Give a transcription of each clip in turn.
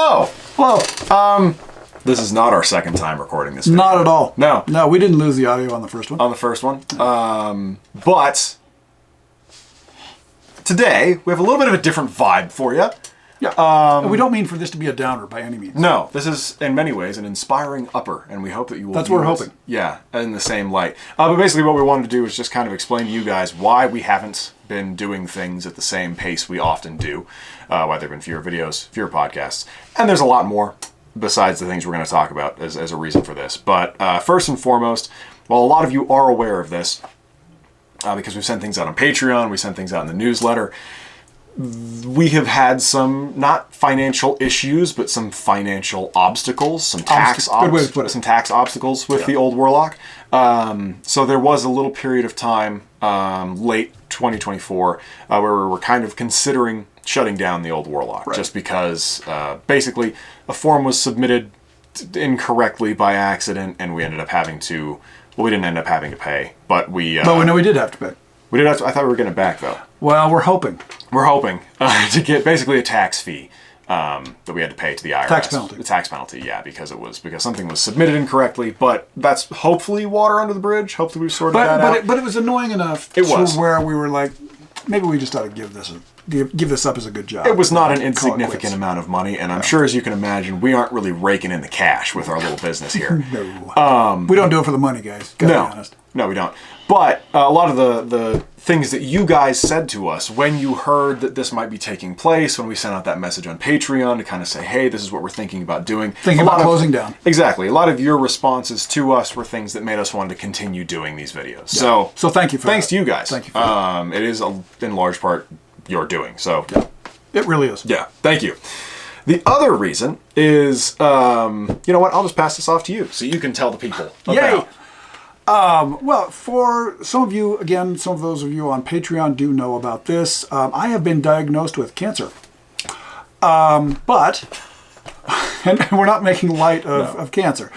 Hello. Hello. This is not our second time recording this video. Not at all. No. No, we didn't lose the audio on the first one. On the first one. But today, we have a little bit of a different vibe for you. Yeah. We don't mean for this to be a downer by any means. No, this is, in many ways, an inspiring upper, and we hope that you will. That's what we're hoping. Yeah, in the same light. But basically what we wanted to do is just kind of explain to you guys why we haven't been doing things at the same pace we often do. Why there have been fewer videos, fewer podcasts. And there's a lot more besides the things we're going to talk about as a reason for this. But first and foremost, well, a lot of you are aware of this because we've sent things out on Patreon, we sent things out in the newsletter. We have had some, not financial issues, but some financial obstacles, some tax obstacles with the Old Warlock. So there was a little period of time, late 2024, where we were kind of considering shutting down the Old Warlock, just because basically a form was submitted incorrectly by accident, and we ended up having to, well, we didn't end up having to pay, but we... But no, we did have to pay. We did have to, I thought we were getting it back, though. Well, we're hoping. We're hoping to get basically a tax fee that we had to pay to the IRS. Tax penalty. The tax penalty, yeah, because something was submitted incorrectly. But that's hopefully water under the bridge. Hopefully we've sorted that out. But it was annoying enough where we were like, maybe we just ought to give this up as a good job. It was not an insignificant amount of money, and I'm sure, as you can imagine, we aren't really raking in the cash with our little business here. No. We don't do it for the money, guys. Gotta be honest. No, we don't. But a lot of the things that you guys said to us when you heard that this might be taking place, when we sent out that message on Patreon to kind of say, hey, this is what we're thinking about doing. Thinking about closing down. Exactly. A lot of your responses to us were things that made us want to continue doing these videos. Yeah. So thank you for thanks that. to you guys. Thank you for that. It is, in large part, your doing. So it really is. Yeah. Thank you. The other reason is, you know what? I'll just pass this off to you so you can tell the people about. Yay! Well, for some of you, again, some of those of you on Patreon do know about this. I have been diagnosed with cancer. But, and we're not making light of cancer.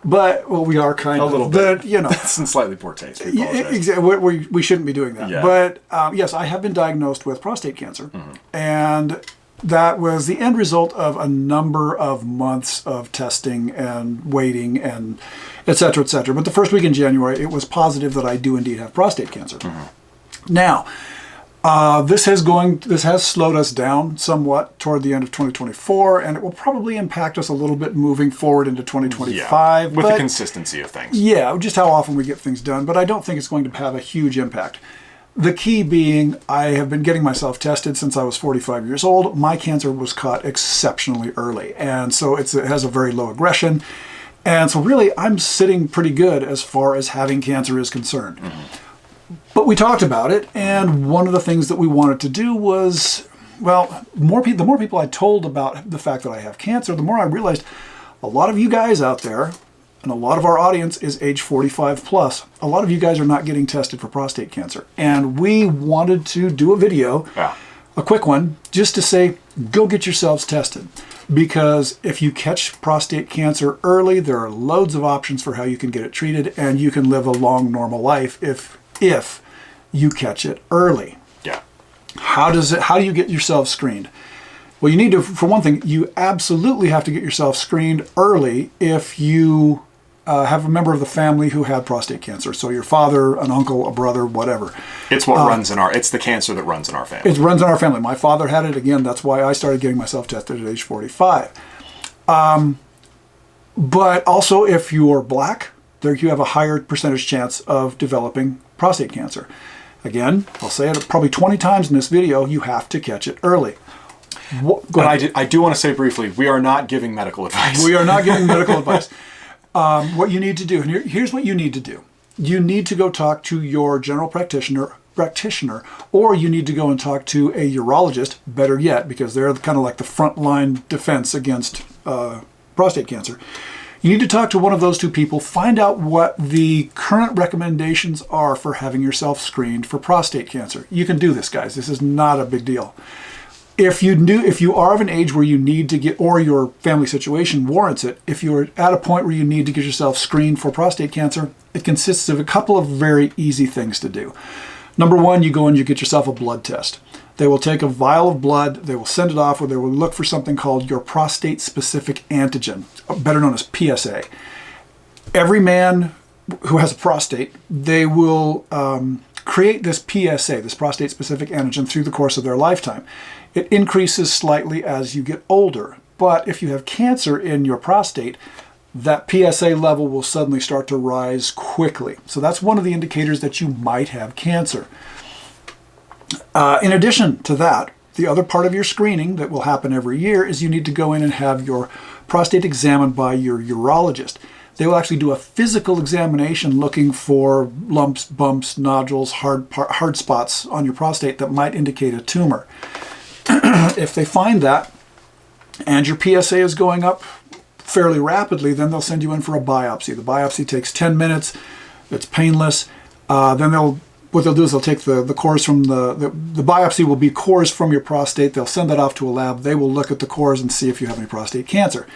But, well, we are kind of. A little bit. You know. That's in slightly poor taste. We apologize. Exactly. We shouldn't be doing that. Yeah. But, yes, I have been diagnosed with prostate cancer. Mm-hmm. And that was the end result of a number of months of testing and waiting and et cetera, et cetera. But the first week in January, it was positive that I do indeed have prostate cancer. Mm-hmm. Now, this has slowed us down somewhat toward the end of 2024, and it will probably impact us a little bit moving forward into 2025. With the consistency of things. Yeah, just how often we get things done. But I don't think it's going to have a huge impact. The key being, I have been getting myself tested since I was 45 years old. My cancer was caught exceptionally early, and so it has a very low aggression. And so really, I'm sitting pretty good as far as having cancer is concerned. Mm-hmm. But we talked about it, and one of the things that we wanted to do was, well, the more people I told about the fact that I have cancer, the more I realized a lot of you guys out there, and a lot of our audience is age 45 plus. A lot of you guys are not getting tested for prostate cancer. And we wanted to do a video, a quick one, just to say, go get yourselves tested. Because if you catch prostate cancer early, there are loads of options for how you can get it treated, and you can live a long, normal life if you catch it early. Yeah. How do you get yourself screened? Well, you need to, for one thing, you absolutely have to get yourself screened early if you have a member of the family who had prostate cancer. So your father, an uncle, a brother, whatever. It's what runs in it's the cancer that runs in our family. It runs in our family. My father had it. Again, that's why I started getting myself tested at age 45. But also, if you're black, you have a higher percentage chance of developing prostate cancer. Again, I'll say it probably 20 times in this video, you have to catch it early. I do want to say briefly, we are not giving medical advice. We are not giving medical advice. What you need to do, and here's what you need to do. You need to go talk to your general practitioner, or you need to go and talk to a urologist, better yet, because they're kind of like the frontline defense against prostate cancer. You need to talk to one of those two people, find out what the current recommendations are for having yourself screened for prostate cancer. You can do this, guys. This is not a big deal. If you are of an age where you need to get, or your family situation warrants it, if you're at a point where you need to get yourself screened for prostate cancer, it consists of a couple of very easy things to do. Number one, you go and you get yourself a blood test. They will take a vial of blood, they will send it off, where they will look for something called your prostate-specific antigen, better known as PSA. Every man who has a prostate, they will create this PSA, this prostate-specific antigen, through the course of their lifetime. It increases slightly as you get older, but if you have cancer in your prostate, that PSA level will suddenly start to rise quickly. So that's one of the indicators that you might have cancer. In addition to that, the other part of your screening that will happen every year is you need to go in and have your prostate examined by your urologist. They will actually do a physical examination looking for lumps, bumps, nodules, hard spots on your prostate that might indicate a tumor. If they find that and your PSA is going up fairly rapidly, then they'll send you in for a biopsy. The biopsy takes 10 minutes. It's painless. Then what they'll do is they'll take the cores from the biopsy will be cores from your prostate. They'll send that off to a lab. They will look at the cores and see if you have any prostate cancer.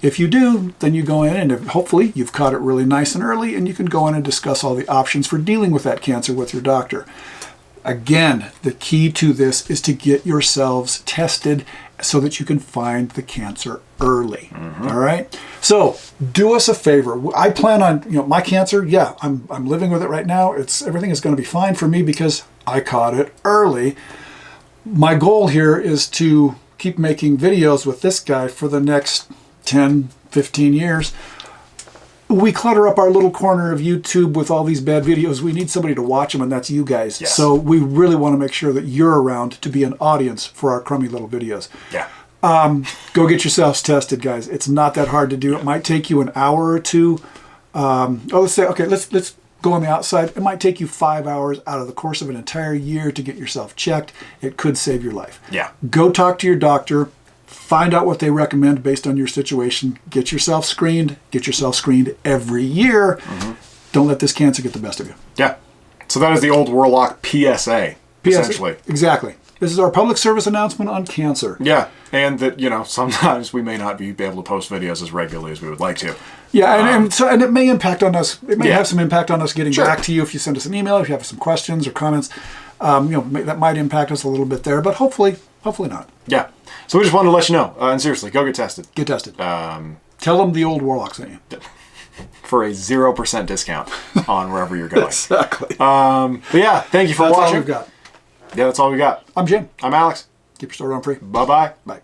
If you do, then you go in and hopefully you've caught it really nice and early, and you can go in and discuss all the options for dealing with that cancer with your doctor. Again, the key to this is to get yourselves tested so that you can find the cancer early. All right. So do us a favor. I plan on, my cancer. Yeah, I'm living with it right now. Everything is going to be fine for me because I caught it early. My goal here is to keep making videos with this guy for the next 10, 15 years. We clutter up our little corner of YouTube with all these bad videos. We need somebody to watch them, and that's you guys. Yes. So we really want to make sure that you're around to be an audience for our crummy little videos. Yeah. Go get yourselves tested, guys. It's not that hard to do. It might take you an hour or two. Let's go on the outside. It might take you 5 hours out of the course of an entire year to get yourself checked. It could save your life. Yeah. Go talk to your doctor. Find out what they recommend based on your situation. Get yourself screened. Get yourself screened every year. Don't let this cancer get the best of you. Yeah. So that is the Old Warlock PSA, essentially. Exactly. This is our public service announcement on cancer. Yeah. And that, sometimes we may not be able to post videos as regularly as we would like to. Yeah, and it may impact on us. It may have some impact on us getting Sure. back to you if you send us an email, if you have some questions or comments. That might impact us a little bit there, but hopefully not. Yeah. So we just wanted to let you know. And seriously, go get tested. Get tested. Tell them the Old Warlock sent you. For a 0% discount on wherever you're going. Exactly. But yeah, thank you for That's watching. all we've got. Yeah, that's all we got. I'm Jim. I'm Alex. Keep your store on free. Bye-bye. Bye.